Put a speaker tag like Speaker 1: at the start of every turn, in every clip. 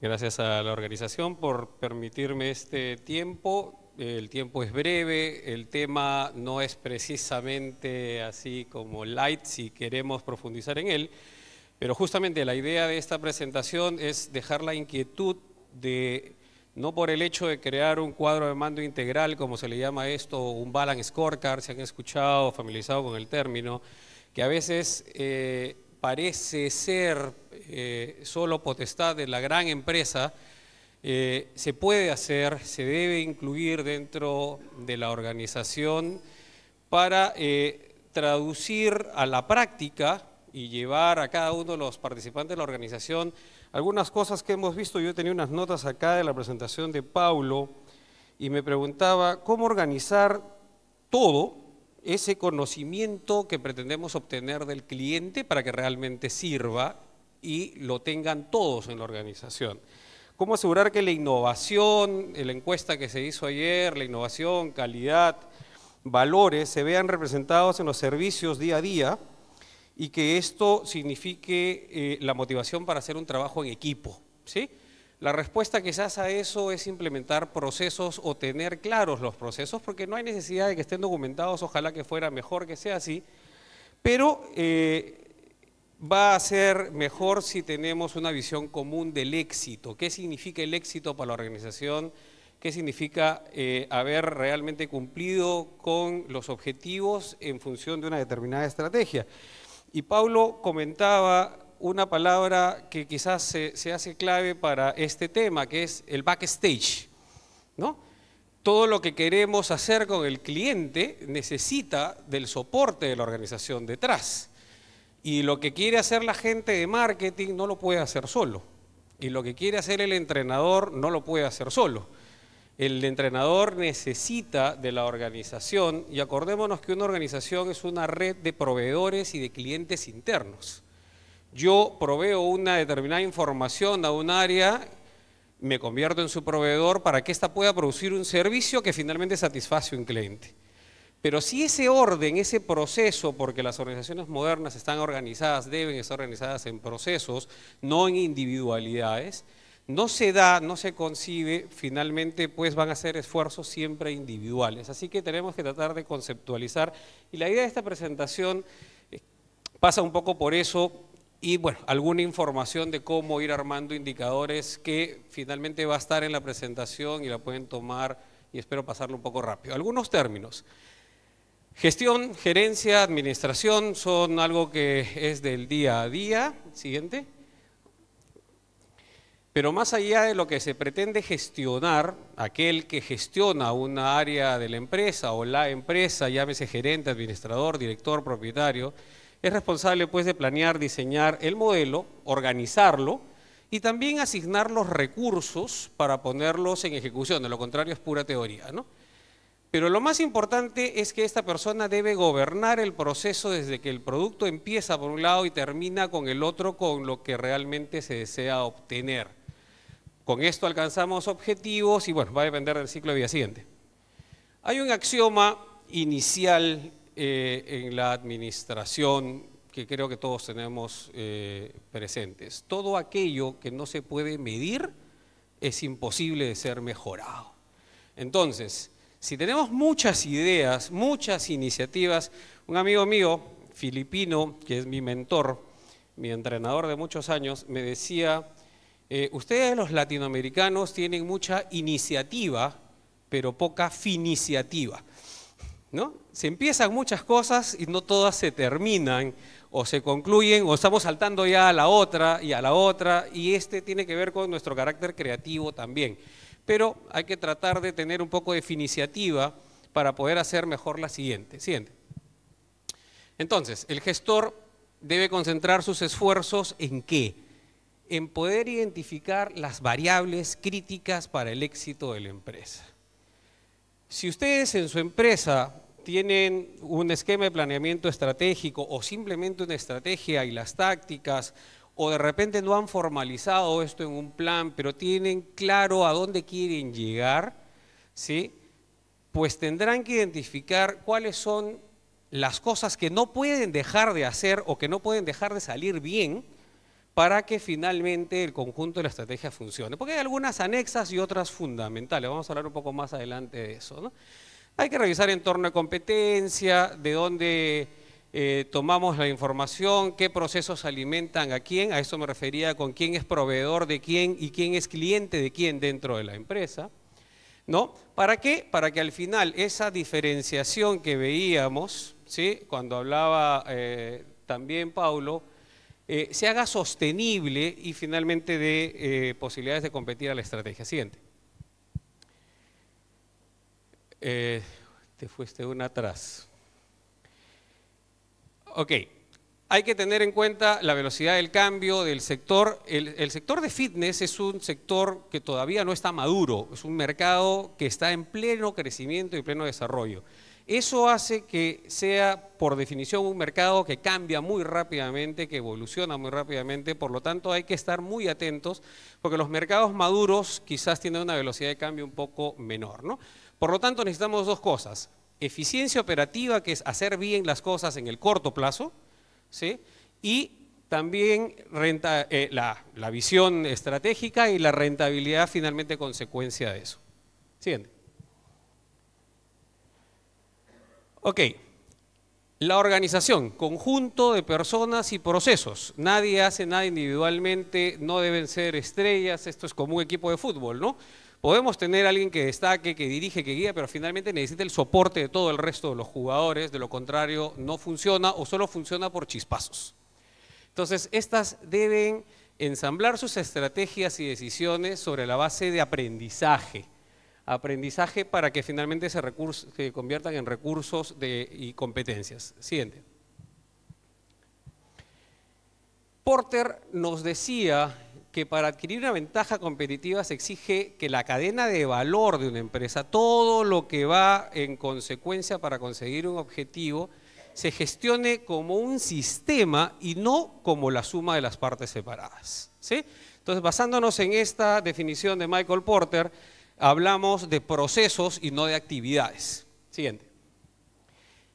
Speaker 1: Gracias a la organización por permitirme este tiempo. El tiempo es breve, el tema no es precisamente así como light si queremos profundizar en él, pero justamente la idea de esta presentación es dejar la inquietud de, no por el hecho de crear un cuadro de mando integral, como se le llama esto, un balance scorecard, si han escuchado, familiarizado con el término, que a veces parece ser solo potestad de la gran empresa. Se puede hacer, se debe incluir dentro de la organización para traducir a la práctica y llevar a cada uno de los participantes de la organización algunas cosas que hemos visto. Yo tenía unas notas acá de la presentación de Paulo y me preguntaba cómo organizar todo ese conocimiento que pretendemos obtener del cliente para que realmente sirva y lo tengan todos en la organización. ¿Cómo asegurar que la innovación, la encuesta que se hizo ayer, la innovación, calidad, valores, se vean representados en los servicios día a día y que esto signifique la motivación para hacer un trabajo en equipo, ¿sí? La respuesta quizás a eso es implementar procesos o tener claros los procesos, porque no hay necesidad de que estén documentados, ojalá que fuera mejor que sea así, pero va a ser mejor si tenemos una visión común del éxito. ¿Qué significa el éxito para la organización? ¿Qué significa haber realmente cumplido con los objetivos en función de una determinada estrategia? Y Paulo comentaba una palabra que quizás se hace clave para este tema, que es el backstage, ¿no? Todo lo que queremos hacer con el cliente necesita del soporte de la organización detrás. Y lo que quiere hacer la gente de marketing no lo puede hacer solo. Y lo que quiere hacer el entrenador no lo puede hacer solo. El entrenador necesita de la organización, y acordémonos que una organización es una red de proveedores y de clientes internos. Yo proveo una determinada información a un área, me convierto en su proveedor para que ésta pueda producir un servicio que finalmente satisface a un cliente. Pero si ese orden, ese proceso, porque las organizaciones modernas están organizadas, deben estar organizadas en procesos, no en individualidades, no se da, no se concibe, finalmente pues van a ser esfuerzos siempre individuales. Así que tenemos que tratar de conceptualizar, y la idea de esta presentación pasa un poco por eso, y bueno, alguna información de cómo ir armando indicadores que finalmente va a estar en la presentación y la pueden tomar, y espero pasarlo un poco rápido. Algunos términos. Gestión, gerencia, administración son algo que es del día a día. Siguiente. Pero más allá de lo que se pretende gestionar, aquel que gestiona una área de la empresa o la empresa, llámese gerente, administrador, director, propietario, es responsable pues de planear, diseñar el modelo, organizarlo y también asignar los recursos para ponerlos en ejecución. De lo contrario es pura teoría, ¿no? Pero lo más importante es que esta persona debe gobernar el proceso desde que el producto empieza por un lado y termina con el otro, con lo que realmente se desea obtener. Con esto alcanzamos objetivos y bueno, va a depender del ciclo de vida siguiente. Hay un axioma inicial en la administración que creo que todos tenemos presentes. Todo aquello que no se puede medir es imposible de ser mejorado. Entonces, si tenemos muchas ideas, muchas iniciativas, un amigo mío, filipino, que es mi mentor, mi entrenador de muchos años, me decía, ustedes los latinoamericanos tienen mucha iniciativa, pero poca finiciativa, ¿no? Se empiezan muchas cosas y no todas se terminan, o se concluyen, o estamos saltando ya a la otra, y este tiene que ver con nuestro carácter creativo también. Pero hay que tratar de tener un poco de iniciativa para poder hacer mejor la siguiente. Entonces, el gestor debe concentrar sus esfuerzos ¿en qué? En poder identificar las variables críticas para el éxito de la empresa. Si ustedes en su empresa tienen un esquema de planeamiento estratégico o simplemente una estrategia y las tácticas, o de repente no han formalizado esto en un plan, pero tienen claro a dónde quieren llegar, ¿sí? Pues tendrán que identificar cuáles son las cosas que no pueden dejar de hacer o que no pueden dejar de salir bien para que finalmente el conjunto de la estrategia funcione. Porque hay algunas anexas y otras fundamentales. Vamos a hablar un poco más adelante de eso, ¿no? Hay que revisar entorno de competencia, de dónde tomamos la información, qué procesos alimentan a quién. A eso me refería con quién es proveedor de quién y quién es cliente de quién dentro de la empresa, ¿no? ¿Para qué? Para que al final esa diferenciación que veíamos, ¿sí? Cuando hablaba también Paulo, se haga sostenible y finalmente dé posibilidades de competir a la estrategia. Siguiente. Te fuiste una atrás. Ok. Hay que tener en cuenta la velocidad del cambio del sector. El sector de fitness es un sector que todavía no está maduro, es un mercado que está en pleno crecimiento y pleno desarrollo. Eso hace que sea, por definición, un mercado que cambia muy rápidamente, que evoluciona muy rápidamente, por lo tanto hay que estar muy atentos, porque los mercados maduros quizás tienen una velocidad de cambio un poco menor, ¿no? Por lo tanto necesitamos dos cosas: eficiencia operativa, que es hacer bien las cosas en el corto plazo, ¿sí? Y también la visión estratégica y la rentabilidad finalmente consecuencia de eso. Siguiente. Ok, la organización, conjunto de personas y procesos. Nadie hace nada individualmente, no deben ser estrellas, esto es como un equipo de fútbol, ¿no? Podemos tener a alguien que destaque, que dirige, que guía, pero finalmente necesita el soporte de todo el resto de los jugadores, de lo contrario no funciona o solo funciona por chispazos. Entonces, estas deben ensamblar sus estrategias y decisiones sobre la base de aprendizaje. Aprendizaje para que finalmente se conviertan en recursos y competencias. Siguiente. Porter nos decía que para adquirir una ventaja competitiva se exige que la cadena de valor de una empresa, todo lo que va en consecuencia para conseguir un objetivo, se gestione como un sistema y no como la suma de las partes separadas, ¿sí? Entonces, basándonos en esta definición de Michael Porter, hablamos de procesos y no de actividades. Siguiente.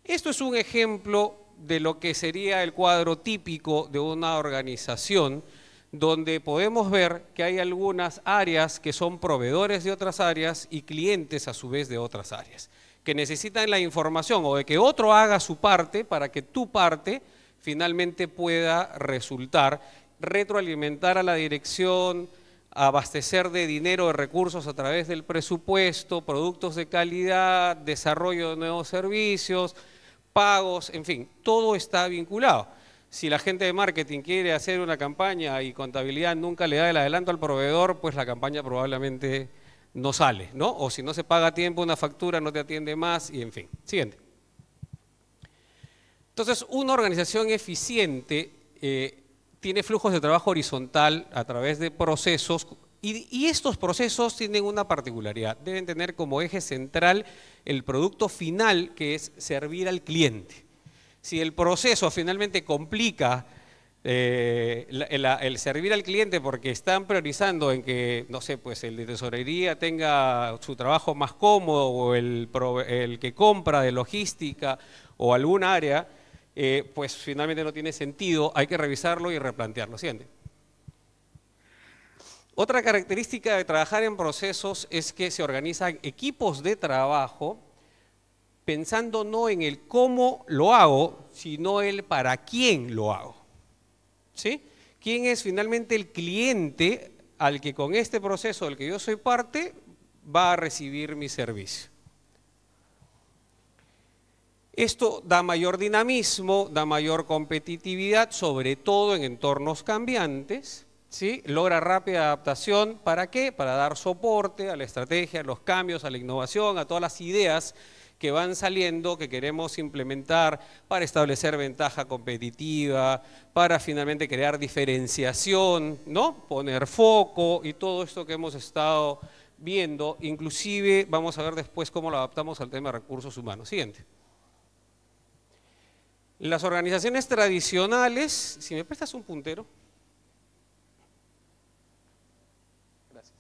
Speaker 1: Esto es un ejemplo de lo que sería el cuadro típico de una organización, donde podemos ver que hay algunas áreas que son proveedores de otras áreas y clientes a su vez de otras áreas, que necesitan la información o de que otro haga su parte para que tu parte finalmente pueda resultar, retroalimentar a la dirección, abastecer de dinero, de recursos a través del presupuesto, productos de calidad, desarrollo de nuevos servicios, pagos, en fin, todo está vinculado. Si la gente de marketing quiere hacer una campaña y contabilidad nunca le da el adelanto al proveedor, pues la campaña probablemente no sale, ¿no? O si no se paga a tiempo una factura, no te atiende más y en fin. Siguiente. Entonces, una organización eficiente tiene flujos de trabajo horizontal a través de procesos y estos procesos tienen una particularidad. Deben tener como eje central el producto final, que es servir al cliente. Si el proceso finalmente complica el servir al cliente porque están priorizando en que, no sé, pues el de tesorería tenga su trabajo más cómodo o el que compra de logística o alguna área, pues finalmente no tiene sentido, hay que revisarlo y replantearlo. Siguiente. Otra característica de trabajar en procesos es que se organizan equipos de trabajo pensando no en el cómo lo hago, sino el para quién lo hago. ¿Sí? ¿Quién es finalmente el cliente al que con este proceso del que yo soy parte va a recibir mi servicio? Esto da mayor dinamismo, da mayor competitividad, sobre todo en entornos cambiantes, ¿sí? Logra rápida adaptación, ¿para qué? Para dar soporte a la estrategia, a los cambios, a la innovación, a todas las ideas que van saliendo, que queremos implementar para establecer ventaja competitiva, para finalmente crear diferenciación, ¿no? Poner foco y todo esto que hemos estado viendo, inclusive vamos a ver después cómo lo adaptamos al tema de recursos humanos. Siguiente. Las organizaciones tradicionales, si me prestas un puntero. Gracias.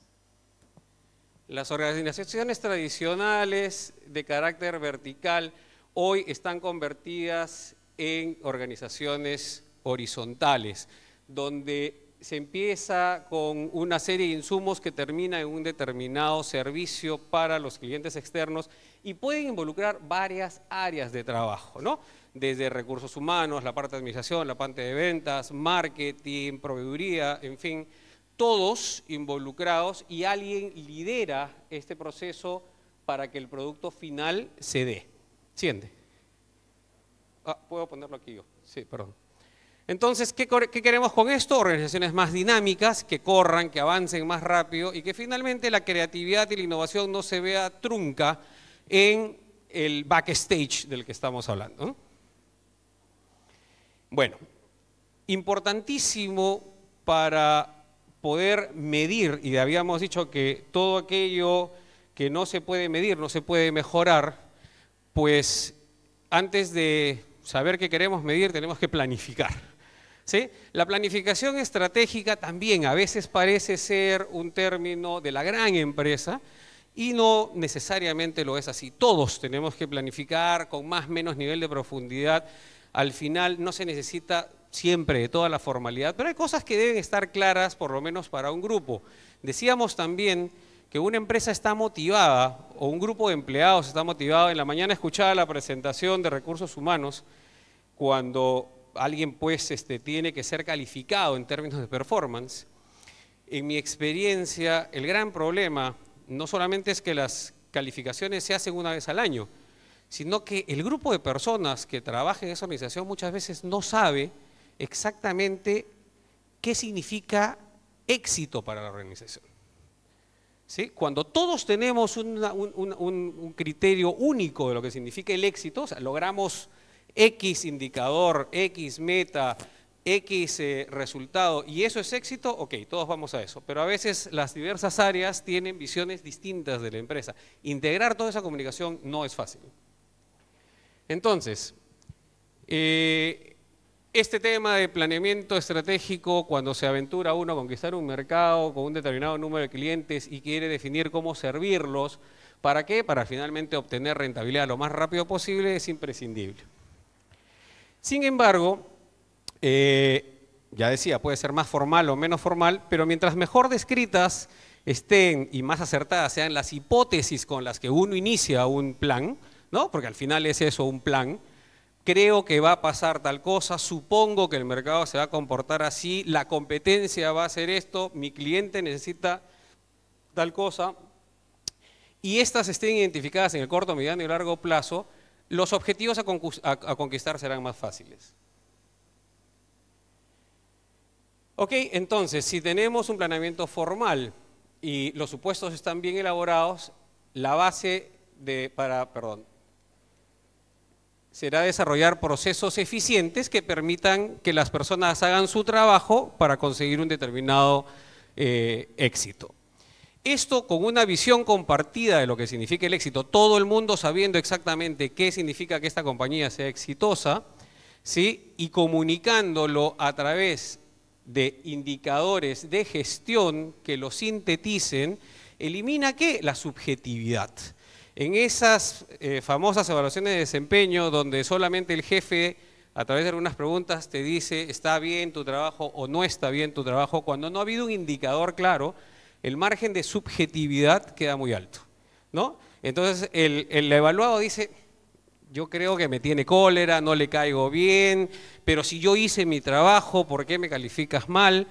Speaker 1: Las organizaciones tradicionales de carácter vertical hoy están convertidas en organizaciones horizontales, donde se empieza con una serie de insumos que termina en un determinado servicio para los clientes externos y pueden involucrar varias áreas de trabajo, ¿no? Desde recursos humanos, la parte de administración, la parte de ventas, marketing, proveeduría, en fin, todos involucrados y alguien lidera este proceso para que el producto final se dé. ¿Siente? Puedo ponerlo aquí yo. Sí, perdón. Entonces, ¿qué queremos con esto? Organizaciones más dinámicas, que corran, que avancen más rápido y que finalmente la creatividad y la innovación no se vea trunca en el backstage del que estamos hablando, ¿no? Bueno, importantísimo para poder medir, y habíamos dicho que todo aquello que no se puede medir, no se puede mejorar, pues antes de saber qué queremos medir tenemos que planificar, ¿sí? La planificación estratégica también a veces parece ser un término de la gran empresa y no necesariamente lo es así. Todos tenemos que planificar con más o menos nivel de profundidad. Al final no se necesita siempre de toda la formalidad, pero hay cosas que deben estar claras por lo menos para un grupo. Decíamos también que una empresa está motivada o un grupo de empleados está motivado. En la mañana escuchaba la presentación de recursos humanos cuando alguien pues tiene que ser calificado en términos de performance. En mi experiencia, el gran problema no solamente es que las calificaciones se hacen una vez al año, sino que el grupo de personas que trabaja en esa organización muchas veces no sabe exactamente qué significa éxito para la organización. ¿Sí? Cuando todos tenemos un criterio único de lo que significa el éxito, o sea, logramos X indicador, X meta, X resultado, y eso es éxito, ok, todos vamos a eso. Pero a veces las diversas áreas tienen visiones distintas de la empresa. Integrar toda esa comunicación no es fácil. Entonces, este tema de planeamiento estratégico, cuando se aventura uno a conquistar un mercado con un determinado número de clientes y quiere definir cómo servirlos, ¿para qué? Para finalmente obtener rentabilidad lo más rápido posible, es imprescindible. Sin embargo, ya decía, puede ser más formal o menos formal, pero mientras mejor descritas estén y más acertadas sean las hipótesis con las que uno inicia un plan, ¿no? Porque al final es eso, un plan. Creo que va a pasar tal cosa, supongo que el mercado se va a comportar así, la competencia va a hacer esto, mi cliente necesita tal cosa, y estas estén identificadas en el corto, mediano y largo plazo, los objetivos a conquistar serán más fáciles. Ok, entonces, si tenemos un planeamiento formal y los supuestos están bien elaborados, la base será desarrollar procesos eficientes que permitan que las personas hagan su trabajo para conseguir un determinado éxito. Esto con una visión compartida de lo que significa el éxito, todo el mundo sabiendo exactamente qué significa que esta compañía sea exitosa, ¿sí? Y comunicándolo a través de indicadores de gestión que lo sinteticen, elimina ¿qué? La subjetividad. En esas famosas evaluaciones de desempeño donde solamente el jefe a través de algunas preguntas te dice está bien tu trabajo o no está bien tu trabajo, cuando no ha habido un indicador claro, el margen de subjetividad queda muy alto, ¿no? Entonces el evaluado dice, yo creo que me tiene cólera, no le caigo bien, pero si yo hice mi trabajo, ¿por qué me calificas mal?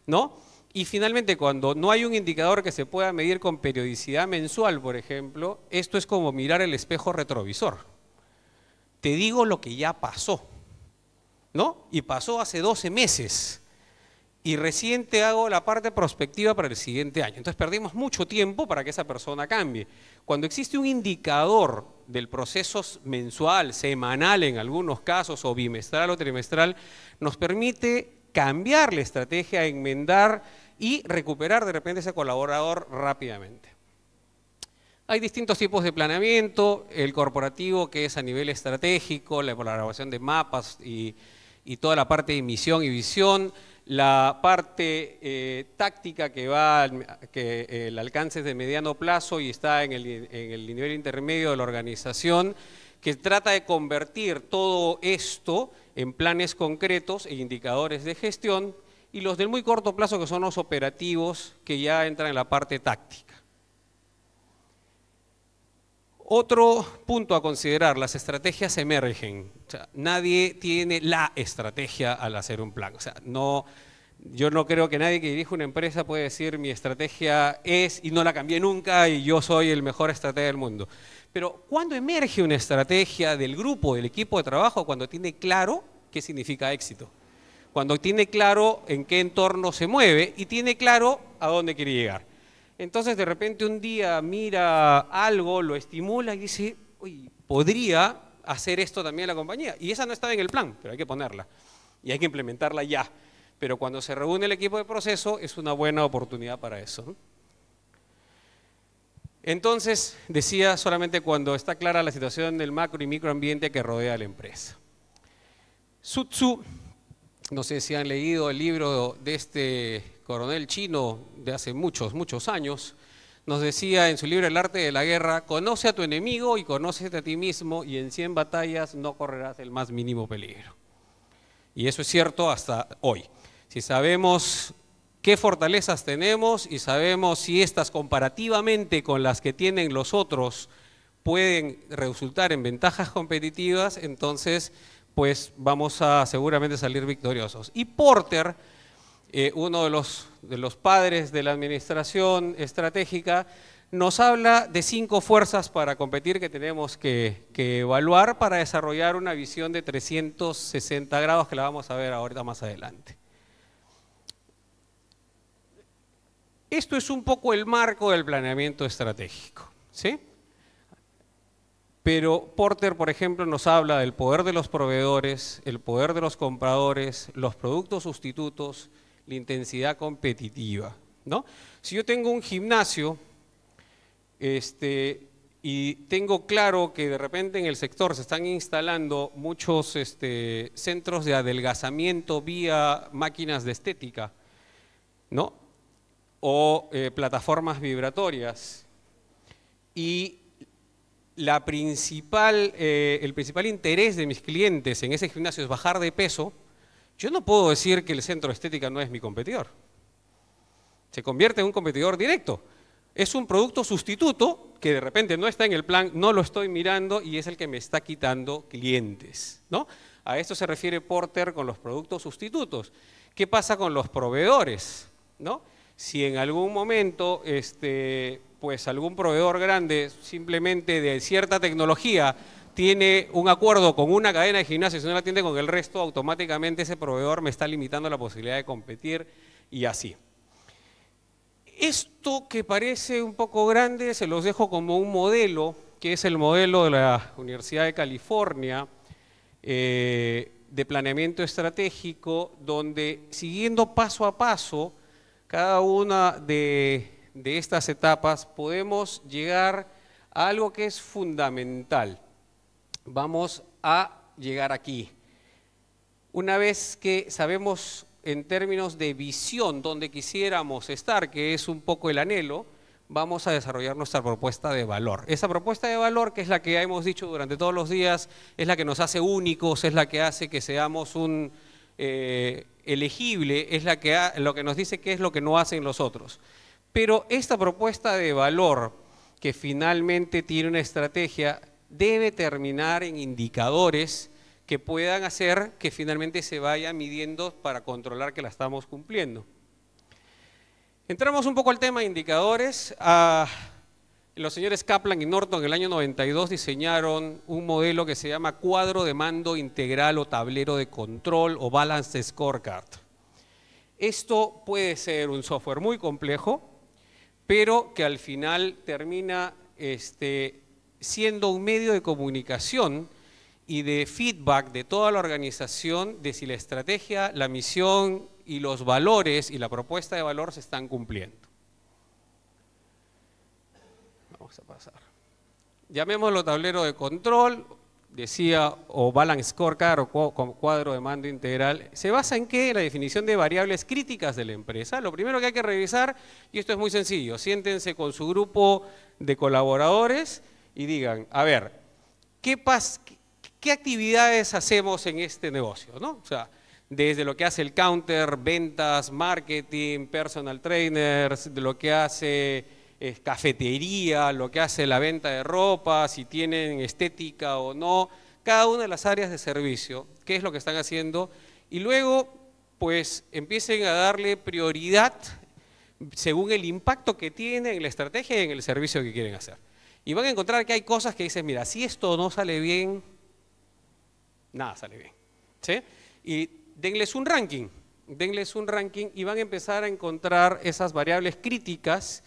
Speaker 1: ¿No? Y finalmente, cuando no hay un indicador que se pueda medir con periodicidad mensual, por ejemplo, esto es como mirar el espejo retrovisor. Te digo lo que ya pasó, ¿no? Y pasó hace 12 meses. Y recién te hago la parte prospectiva para el siguiente año. Entonces perdimos mucho tiempo para que esa persona cambie. Cuando existe un indicador del proceso mensual, semanal en algunos casos, o bimestral o trimestral, nos permite cambiar la estrategia, enmendar y recuperar de repente ese colaborador rápidamente. Hay distintos tipos de planeamiento, el corporativo que es a nivel estratégico, la elaboración de mapas y toda la parte de misión y visión, la parte táctica que va, que el alcance es de mediano plazo y está en el nivel intermedio de la organización, que trata de convertir todo esto en planes concretos e indicadores de gestión, y los del muy corto plazo, que son los operativos, que ya entran en la parte táctica. Otro punto a considerar, las estrategias emergen. O sea, nadie tiene la estrategia al hacer un plan. O sea, yo no creo que nadie que dirija una empresa pueda decir mi estrategia es y no la cambié nunca y yo soy el mejor estratega del mundo. Pero ¿cuándo emerge una estrategia del grupo, del equipo de trabajo? Cuando tiene claro qué significa éxito. Cuando tiene claro en qué entorno se mueve y tiene claro a dónde quiere llegar. Entonces de repente un día mira algo, lo estimula y dice, uy, podría hacer esto también la compañía. Y esa no estaba en el plan, pero hay que ponerla y hay que implementarla ya. Pero cuando se reúne el equipo de proceso es una buena oportunidad para eso, ¿no? Entonces, decía, solamente cuando está clara la situación del macro y microambiente que rodea a la empresa. Sun Tzu, no sé si han leído el libro de este coronel chino de hace muchos, muchos años, nos decía en su libro El arte de la guerra, conoce a tu enemigo y conócete a ti mismo y en 100 batallas no correrás el más mínimo peligro. Y eso es cierto hasta hoy. Si sabemos qué fortalezas tenemos y sabemos si estas comparativamente con las que tienen los otros pueden resultar en ventajas competitivas, entonces pues vamos a seguramente salir victoriosos. Y Porter, uno de los padres de la administración estratégica, nos habla de 5 fuerzas para competir que tenemos que evaluar para desarrollar una visión de 360 grados que la vamos a ver ahorita más adelante. Esto es un poco el marco del planeamiento estratégico, ¿sí? Pero Porter, por ejemplo, nos habla del poder de los proveedores, el poder de los compradores, los productos sustitutos, la intensidad competitiva, ¿no? Si yo tengo un gimnasio y tengo claro que de repente en el sector se están instalando muchos centros de adelgazamiento vía máquinas de estética, ¿no? O plataformas vibratorias, y el principal interés de mis clientes en ese gimnasio es bajar de peso, yo no puedo decir que el centro de estética no es mi competidor. Se convierte en un competidor directo. Es un producto sustituto que de repente no está en el plan, no lo estoy mirando y es el que me está quitando clientes, ¿no? A esto se refiere Porter con los productos sustitutos. ¿Qué pasa con los proveedores, ¿no? Si en algún momento pues algún proveedor grande simplemente de cierta tecnología tiene un acuerdo con una cadena de gimnasios y no la atiende con el resto, automáticamente ese proveedor me está limitando la posibilidad de competir y así. Esto que parece un poco grande se los dejo como un modelo, que es el modelo de la Universidad de California, de planeamiento estratégico, donde siguiendo paso a paso cada una de estas etapas podemos llegar a algo que es fundamental. Vamos a llegar aquí. Una vez que sabemos en términos de visión dónde quisiéramos estar, que es un poco el anhelo, vamos a desarrollar nuestra propuesta de valor. Esa propuesta de valor, que es la que hemos dicho durante todos los días, es la que nos hace únicos, es la que hace que seamos un elegible, es lo que nos dice qué es lo que no hacen los otros. Pero esta propuesta de valor, que finalmente tiene una estrategia, debe terminar en indicadores que puedan hacer que finalmente se vaya midiendo para controlar que la estamos cumpliendo. Entramos un poco al tema de indicadores. Los señores Kaplan y Norton en el año 92 diseñaron un modelo que se llama cuadro de mando integral o tablero de control o Balanced Scorecard. Esto puede ser un software muy complejo, pero que al final termina siendo un medio de comunicación y de feedback de toda la organización de si la estrategia, la misión y los valores y la propuesta de valor se están cumpliendo. Vamos a pasar. Llamémoslo tablero de control, decía, o Balance Scorecard o cuadro de mando integral. ¿Se basa en qué? La definición de variables críticas de la empresa. Lo primero que hay que revisar, y esto es muy sencillo, siéntense con su grupo de colaboradores y digan, a ver, ¿qué actividades hacemos en este negocio, ¿no? O sea, desde lo que hace el counter, ventas, marketing, personal trainers, de lo que hace cafetería, lo que hace la venta de ropa, si tienen estética o no, cada una de las áreas de servicio, qué es lo que están haciendo, y luego pues empiecen a darle prioridad según el impacto que tiene en la estrategia y en el servicio que quieren hacer. Y van a encontrar que hay cosas que dicen, mira, si esto no sale bien, nada sale bien, ¿sí? Y denles un ranking y van a empezar a encontrar esas variables críticas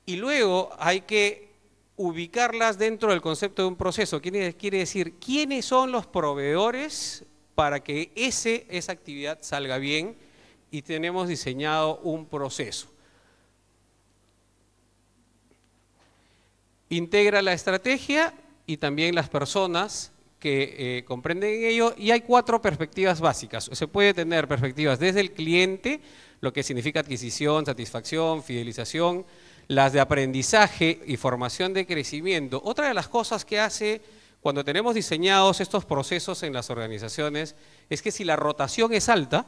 Speaker 1: y luego hay que ubicarlas dentro del concepto de un proceso. Quiere decir, ¿quiénes son los proveedores para que esa actividad salga bien? Y tenemos diseñado un proceso. Integra la estrategia y también las personas que comprenden ello, y hay 4 perspectivas básicas. Se puede tener perspectivas desde el cliente, lo que significa adquisición, satisfacción, fidelización, las de aprendizaje y formación de crecimiento. Otra de las cosas que hace cuando tenemos diseñados estos procesos en las organizaciones es que si la rotación es alta,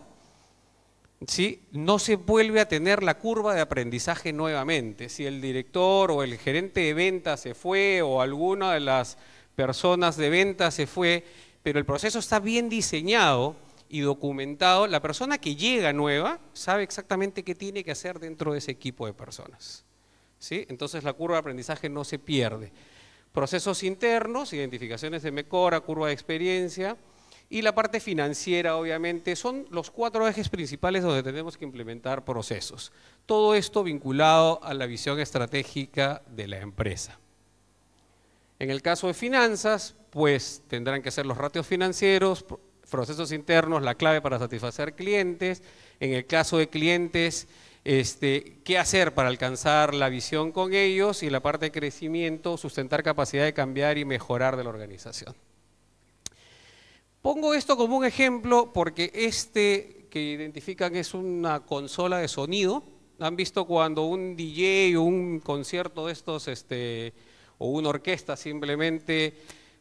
Speaker 1: ¿sí?, no se vuelve a tener la curva de aprendizaje nuevamente. Si el director o el gerente de ventas se fue o alguna de las personas de ventas se fue, pero el proceso está bien diseñado y documentado, la persona que llega nueva sabe exactamente qué tiene que hacer dentro de ese equipo de personas, ¿sí? Entonces la curva de aprendizaje no se pierde. Procesos internos, identificaciones de mejora, curva de experiencia, y la parte financiera, obviamente, son los 4 ejes principales donde tenemos que implementar procesos. Todo esto vinculado a la visión estratégica de la empresa. En el caso de finanzas, pues tendrán que ser los ratios financieros, procesos internos, la clave para satisfacer clientes. En el caso de clientes, qué hacer para alcanzar la visión con ellos, y la parte de crecimiento, sustentar capacidad de cambiar y mejorar de la organización. Pongo esto como un ejemplo porque que identifican es una consola de sonido. ¿Han visto cuando un DJ o un concierto de estos, o una orquesta simplemente,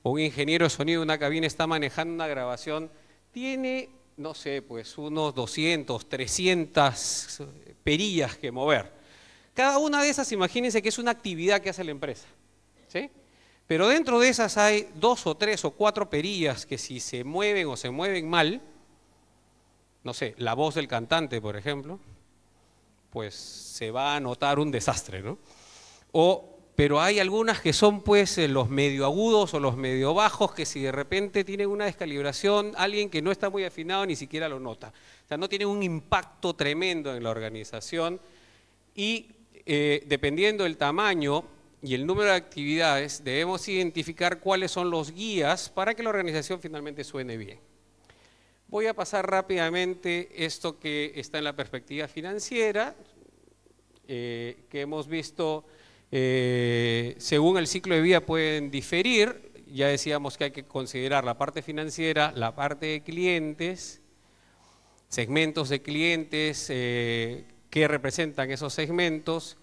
Speaker 1: o un ingeniero de sonido de una cabina está manejando una grabación? Tiene, no sé, pues unos 200, 300 perillas que mover. Cada una de esas, imagínense que es una actividad que hace la empresa, ¿sí? Pero dentro de esas hay 2 o 3 o 4 perillas que si se mueven o se mueven mal, no sé, la voz del cantante, por ejemplo, pues se va a notar un desastre, ¿no? Pero hay algunas que son pues los medio agudos o los medio bajos, que si de repente tienen una descalibración, alguien que no está muy afinado ni siquiera lo nota. O sea, no tienen un impacto tremendo en la organización, y dependiendo del tamaño y el número de actividades, debemos identificar cuáles son los guías para que la organización finalmente suene bien. Voy a pasar rápidamente esto que está en la perspectiva financiera, que hemos visto, según el ciclo de vida pueden diferir. Ya decíamos que hay que considerar la parte financiera, la parte de clientes, segmentos de clientes, qué representan esos segmentos.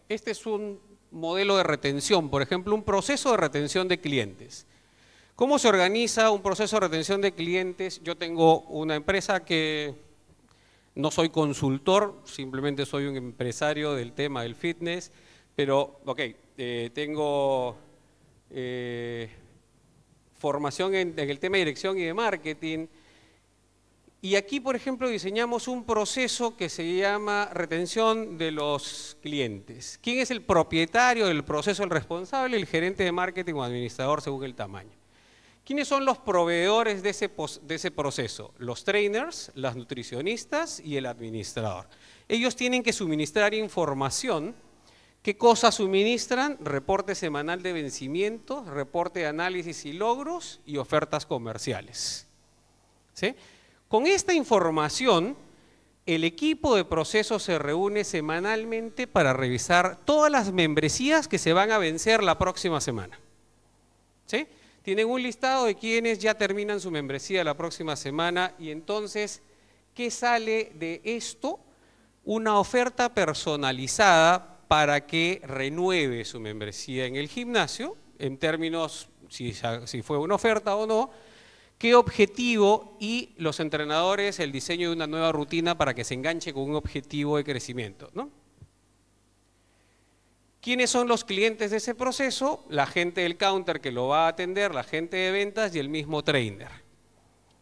Speaker 1: Este es un modelo de retención, por ejemplo, un proceso de retención de clientes. ¿Cómo se organiza un proceso de retención de clientes? Yo tengo una empresa que no soy consultor, simplemente soy un empresario del tema del fitness, pero tengo formación en el tema de dirección y de marketing. Y aquí, por ejemplo, diseñamos un proceso que se llama retención de los clientes. ¿Quién es el propietario del proceso, el responsable? El gerente de marketing o administrador, según el tamaño. ¿Quiénes son los proveedores de ese proceso? Los trainers, las nutricionistas y el administrador. Ellos tienen que suministrar información. ¿Qué cosas suministran? Reporte semanal de vencimientos, reporte de análisis y logros y ofertas comerciales, ¿sí? Con esta información, el equipo de procesos se reúne semanalmente para revisar todas las membresías que se van a vencer la próxima semana, ¿sí? Tienen un listado de quienes ya terminan su membresía la próxima semana, y entonces, ¿qué sale de esto? Una oferta personalizada para que renueve su membresía en el gimnasio, en términos si fue una oferta o no, qué objetivo y los entrenadores el diseño de una nueva rutina para que se enganche con un objetivo de crecimiento, ¿no? ¿Quiénes son los clientes de ese proceso? La gente del counter que lo va a atender, la gente de ventas y el mismo trainer.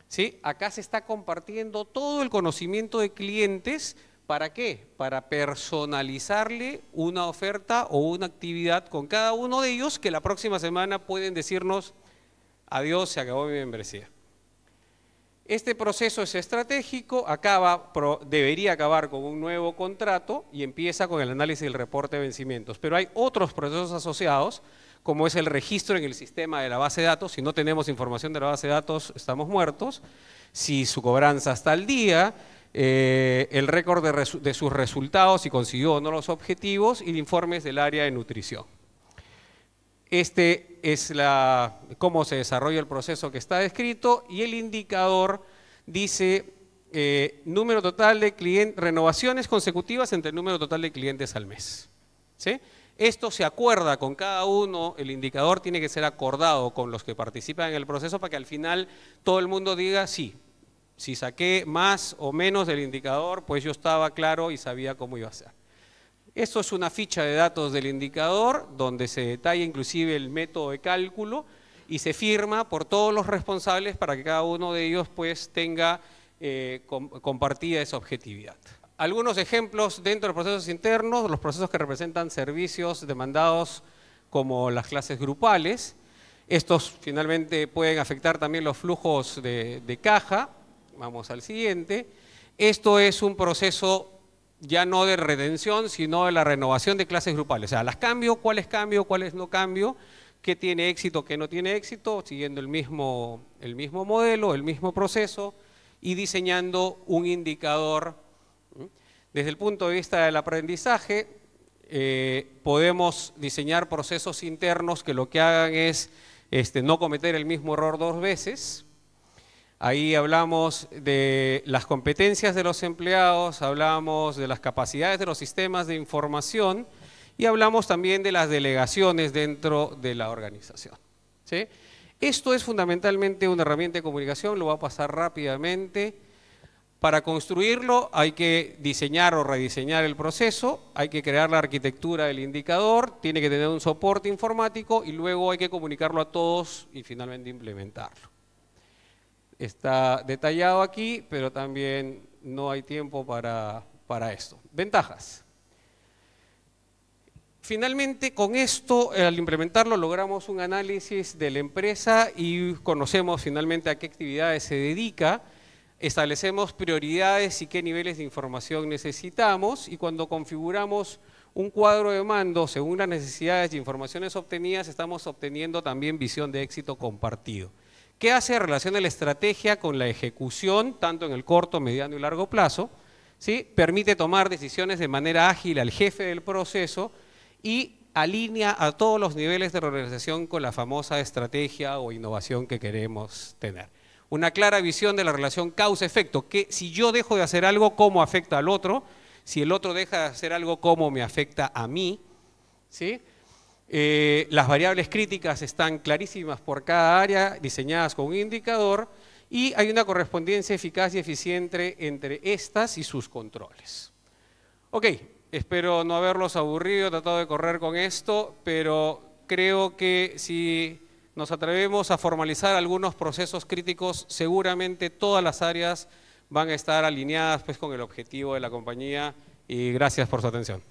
Speaker 1: ¿Sí? Acá se está compartiendo todo el conocimiento de clientes. ¿Para qué? Para personalizarle una oferta o una actividad con cada uno de ellos que la próxima semana pueden decirnos: adiós, se acabó mi membresía. Este proceso es estratégico, debería acabar con un nuevo contrato y empieza con el análisis del reporte de vencimientos. Pero hay otros procesos asociados, como es el registro en el sistema de la base de datos. Si no tenemos información de la base de datos, estamos muertos. Si su cobranza está al día, el récord de sus resultados, si consiguió o no los objetivos, y informes del área de nutrición. Este es cómo se desarrolla el proceso que está descrito, y el indicador dice número total de renovaciones consecutivas entre el número total de clientes al mes. ¿Sí? Esto se acuerda con cada uno, el indicador tiene que ser acordado con los que participan en el proceso para que al final todo el mundo diga sí. Si saqué más o menos del indicador, pues yo estaba claro y sabía cómo iba a ser. Esto es una ficha de datos del indicador donde se detalla inclusive el método de cálculo y se firma por todos los responsables para que cada uno de ellos pues tenga compartida esa objetividad. Algunos ejemplos dentro de los procesos internos, los procesos que representan servicios demandados como las clases grupales. Estos finalmente pueden afectar también los flujos de caja. Vamos al siguiente. Esto es un proceso ya no de retención, sino de la renovación de clases grupales. O sea, las cambio, cuáles no cambio, qué tiene éxito, qué no tiene éxito, siguiendo el mismo modelo, el mismo proceso y diseñando un indicador. Desde el punto de vista del aprendizaje, podemos diseñar procesos internos que lo que hagan es no cometer el mismo error 2 veces. Ahí hablamos de las competencias de los empleados, hablamos de las capacidades de los sistemas de información y hablamos también de las delegaciones dentro de la organización. ¿Sí? Esto es fundamentalmente una herramienta de comunicación, lo voy a pasar rápidamente. Para construirlo hay que diseñar o rediseñar el proceso, hay que crear la arquitectura del indicador, tiene que tener un soporte informático y luego hay que comunicarlo a todos y finalmente implementarlo. Está detallado aquí, pero también no hay tiempo para esto. Ventajas. Finalmente, con esto, al implementarlo, logramos un análisis de la empresa y conocemos finalmente a qué actividades se dedica, establecemos prioridades y qué niveles de información necesitamos, y cuando configuramos un cuadro de mando según las necesidades y informaciones obtenidas, estamos obteniendo también visión de éxito compartido. ¿Qué hace? Relaciona la estrategia con la ejecución, tanto en el corto, mediano y largo plazo, ¿sí? Permite tomar decisiones de manera ágil al jefe del proceso y alinea a todos los niveles de la organización con la famosa estrategia o innovación que queremos tener. Una clara visión de la relación causa-efecto, que si yo dejo de hacer algo, ¿cómo afecta al otro? Si el otro deja de hacer algo, ¿cómo me afecta a mí? ¿Sí? Las variables críticas están clarísimas por cada área, diseñadas con un indicador, y hay una correspondencia eficaz y eficiente entre estas y sus controles. Ok, espero no haberlos aburrido, he tratado de correr con esto, pero creo que si nos atrevemos a formalizar algunos procesos críticos, seguramente todas las áreas van a estar alineadas pues, con el objetivo de la compañía, y gracias por su atención.